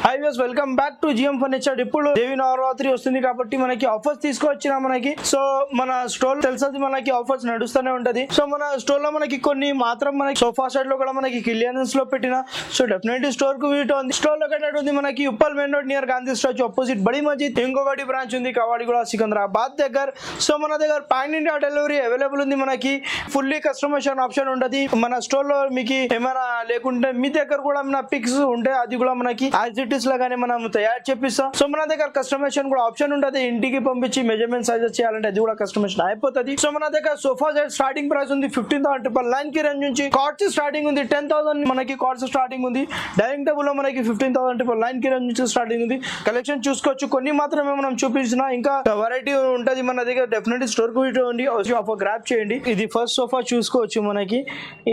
Hi views, welcome back to GM furniture. ఇప్పుడు దేవి నవరాత్రి వస్తుంది కాబట్టి మనకి ఆఫర్స్ తీసుకొచ్చిన మనకి సో మన స్టోర్ తెలుసది మనకి ఆఫర్స్ నడుస్తూనే ఉంటది. సో మన స్టోర్ లో మనకి కొన్ని మాత్రం మనకి సోఫా సెట్ లో కూడా మనకి కిలియన్స్ లో పెట్టిన సో డెఫినెట్లీ స్టోర్ కు విజిట్ ఉంది. స్టోర్ లొకేటెడ్ ఉంది మనకి Uppal main road near Gandhi statue opposite బడి మస్జిద్. ఇంకొకటి బ్రాంచ్ ఉంది కవాడిగూడ సికింద్రాబాద్ దగ్గర. సో మన దగ్గర పాన్ ఇండియా డెలివరీ అవైలబుల్ ఉంది. మనకి ఫుల్లీ కస్టమైజేషన్ ఆప్షన్ ఉంటది. మన స్టోర్ లో మీకు ఏమైనా లేకుంటే మీ దగ్గర కూడా మన పిక్స్ ఉంటే అది కూడా మనకి యాక్టివిటీస్ లాగానే మనం తయారు చేపిస్తాం. సో మన దగ్గర కస్టమైజేషన్ కూడా ఆప్షన్ ఉంటుంది. ఇంటికి పంపించి మెజర్మెంట్ సైజెస్ చేయాలంటే అది కూడా కస్టమైజేషన్ అయిపోతుంది. సో మన దగ్గర సోఫా సెట్ స్టార్టింగ్ ప్రైస్ ఉంది 15,999 కి రేంజ్ నుంచి. కార్డ్స్ స్టార్టింగ్ ఉంది 10,000 మనకి కార్డ్స్ స్టార్టింగ్ ఉంది. డైనింగ్ టేబుల్ లో మనకి 15,999 కి రేంజ్ నుంచి స్టార్టింగ్ ఉంది. కలెక్షన్ చూసుకోవచ్చు. కొన్ని మాత్రమే మనం చూపించిన, ఇంకా వెరైటీ ఉంటది మన దగ్గర. డెఫినెట్లీ స్టోర్ కు విజిట్ అవ్వండి, ఆఫర్ గ్రాప్ చేయండి. ఇది ఫస్ట్ సోఫా చూసుకోవచ్చు. మనకి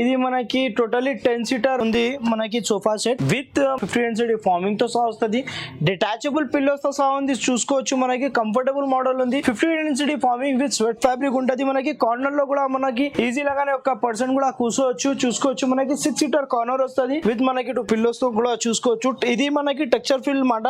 ఇది మనకి టోటలీ 10 సీటర్ ఉంది. మనకి sofa set with 50 density farming తో సహా వస్తుంది. డిటాచబుల్ పిల్లోస్ తో సహా ఉంది చూసుకోవచ్చు. మనకి కంఫర్టబుల్ మోడల్ ఉంది. 50 density farming with sweat fabric ఉంటది. మనకి కార్నర్ లో కూడా మనకి ఈజీ లాగానే ఒక పర్సన్ కూడా కూర్చోవచ్చు. చూసుకోవచ్చు. మనకి 6 సీటర్ కార్నర్ వస్తుంది విత్ మనకి 2 పిల్లోస్ తో కూడా చూసుకోవచ్చు. ఇది మనకి టెక్స్చర్ ఫీల్ మాట.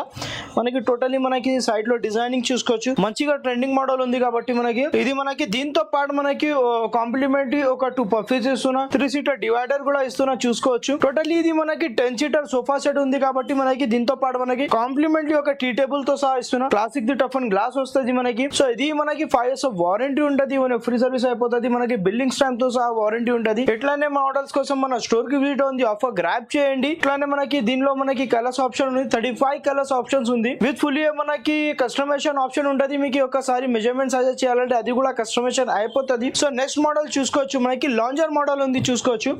మనకి టోటలీ మనకి సైడ్ లో డిజైనింగ్ చూసుకోవచ్చు. మంచిగా ట్రెండింగ్ మోడల్ ఉంది కాబట్టి మనకి ఇది మనకి దీంతో పాటు మనకి కాంప్లిమెంటరీ ఒక 2 పఫీస్ ఇస్తున్నా. 3 సీటర్ డివైడర్ కూడా ఇస్తున్నా చూసుకోవచ్చు. టోటలీ ఇది మనకి 10 సీటర్ సోఫా సెట్ ఉంది కాబట్టి మనకి దీంతో పాటు మనకి కాంప్లిమెంటరీ ఒక టీ టేబుల్ తో సహా ఇస్తున్నా. Classic the tough and glass వస్తుంది మనకి. సో ఇది మనకి 5 years ఆఫ్ వారంటీ ఉంటది. ఫ్రీ సర్వీస్ అయిపోతుంది. మనకి బిల్డింగ్ స్టాంప్ తో సహా వారంటీ ఉంటది. ఇట్లానే మోడల్స్ కోసం మన స్టోర్ కి విజిట్ ఉంది, ఆఫర్ గ్రాప్ చేయండి. ఇట్లానే మనకి దీనిలో మనకి కలర్స్ ఆప్షన్ ఉంది. 35 కలర్స్ ఆప్షన్స్ ఉంది విత్ ఫుల్లీ మనకి కస్టమైజేషన్ ఆప్షన్ ఉంటది. మీకు ఒకసారి మెజర్మెంట్ సజెస్ట్ చేయాలంటే అది కూడా కస్టమైజేషన్ అయిపోతుంది. సో నెక్స్ట్ మోడల్ చూసుకోవచ్చు. మనకి లాంజర్ మోడల్ ఉంది చూసుకోవచ్చు.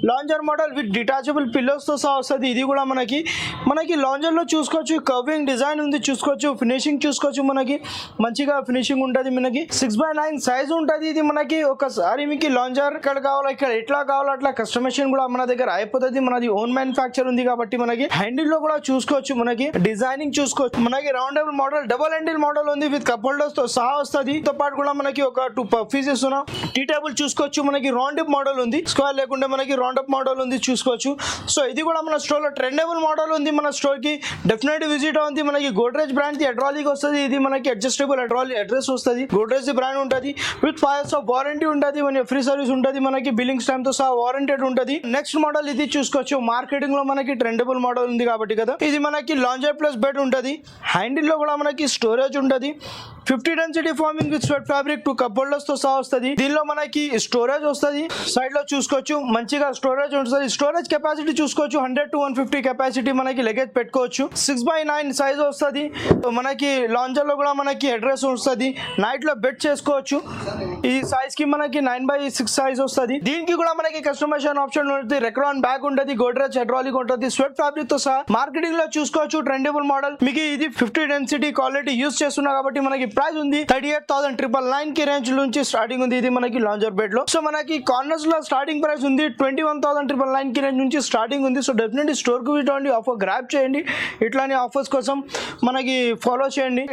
Lounger model with detachable pillows తో సహా వస్తుంది. ఇది కూడా మనకి లాంజర్ లో చూసుకోవచ్చు. కర్వింగ్ డిజైన్ ఉంది చూసుకోవచ్చు. ఫినిషింగ్ చూసుకోవచ్చు. మనకి మంచిగా ఫినిషింగ్ ఉంటది. మనకి 6x9 సైజ్ ఉంటది. ఇది మనకి ఒకసారి మీకు లాంజర్ ఇక్కడ కావాలా ఇక్కడ ఎట్లా కావాలో అట్లా కస్టమైజేషన్ కూడా మన దగ్గర అయిపోతుంది. మనది ఓన్ మ్యానుఫ్యాక్చర్ ఉంది కాబట్టి మనకి హ్యాండిల్ లో కూడా చూసుకోవచ్చు. మనకి డిజైనింగ్ చూసుకోవచ్చు. మనకి రౌండబుల్ మోడల్ డబుల్ హ్యాండిల్ మోడల్ ఉంది విత్ కప్ హోల్డర్స్ తో సహా వస్తుంది. తో పాటు కూడా మనకి ఒక 2 పఫీస్ ఇస్తున్నాం. టీ టేబుల్ చూసుకోవచ్చు. మనకి రౌండ్ అప్ మోడల్ ఉంది. స్క్వేర్ లేకుంటే మనకి రౌండ్ అప్ మోడల్ ఉంది చూసుకోవచ్చు. సో ఇది కూడా మన స్టోర్ లో ట్రెండబుల్ మోడల్ ఉంది. మన స్టోర్ కి డెఫినెట్ విజిట్ అవుతుంది. మనకి గోడ్రేజ్ బ్రాండ్ ది అడ్రాలిక్ వస్తుంది. ఇది మనకి అడ్జస్టబుల్ అడ్రాలిక్ అడ్రస్ వస్తుంది. గోడ్రేజ్ ది బ్రాండ్ ఉంటుంది విత్ 5 years ఆఫ్ వారంటీ ఉంటుంది. మన ఫ్రీ సర్వీస్ ఉంటుంది. మనకి బిల్లింగ్ స్టాంప్ తో సహా వారంటెడ్ ఉంటుంది. నెక్స్ట్ మోడల్ ఇది చూసుకోవచ్చు. మార్కెటింగ్ లో మనకి ట్రెండబుల్ మోడల్ ఉంది కాబట్టి కదా. ఇది మనకి లాంజర్ ప్లస్ బెడ్ ఉంటుంది. హ్యాండిల్ లో కూడా మనకి స్టోరేజ్ ఉంటుంది. 50 density farming with sweat fabric 2 cup holders తో సహా వస్తుంది. దీనిలో మనకి స్టోరేజ్ వస్తుంది. సైడ్ లో చూసుకోవచ్చు. మంచిగా స్టోరేజ్ ఉంటుంది. స్టోరేజ్ కెపాసిటీ చూసుకోవచ్చు. 100 to 150 కెపాసిటీ మనకి లగేజ్ పెట్టుకోవచ్చు. 6x9 సైజ్ వస్తుంది. మనకి లాంజర్ లో కూడా మనకి అడ్రస్ వస్తుంది. నైట్ లో బెడ్ చేసుకోవచ్చు. ఈ సైజ్ కి మనకి 9x6 సైజ్ వస్తుంది. దీనికి కూడా మనకి కస్టమైజేషన్ ఆప్షన్ ఉంటుంది. రెక్రాన్ బ్యాగ్ ఉంటుంది. గోడ్రేజ్ హైడ్రాలిక్ ఉంటుంది. స్వెట్ ఫ్యాబ్రిక్ తో సహా మార్కెటింగ్ లో చూసుకోవచ్చు. Trendable model. మీకు ఇది 50 డెన్సిటీ క్వాలిటీ యూజ్ చేస్తున్నా కాబట్టి మనకి ప్రైస్ ఉంది 38,999 కి రేంజ్ నుంచి స్టార్టింగ్ ఉంది. ఇది మనకి లాంజర్ బెడ్ లో. సో మనకి కార్నర్స్ లో స్టార్టింగ్ ప్రైస్ ఉంది 21,999 కి రేంజ్ నుంచి స్టార్టింగ్ ఉంది. సో డెఫినెట్లీ స్టోర్ కు విజిట్ అవ్వండి, ఆఫర్ గ్రాప్ చేయండి. ఇట్లానే ఆఫర్స్ కోసం మనకి ఫాలో చేయండి.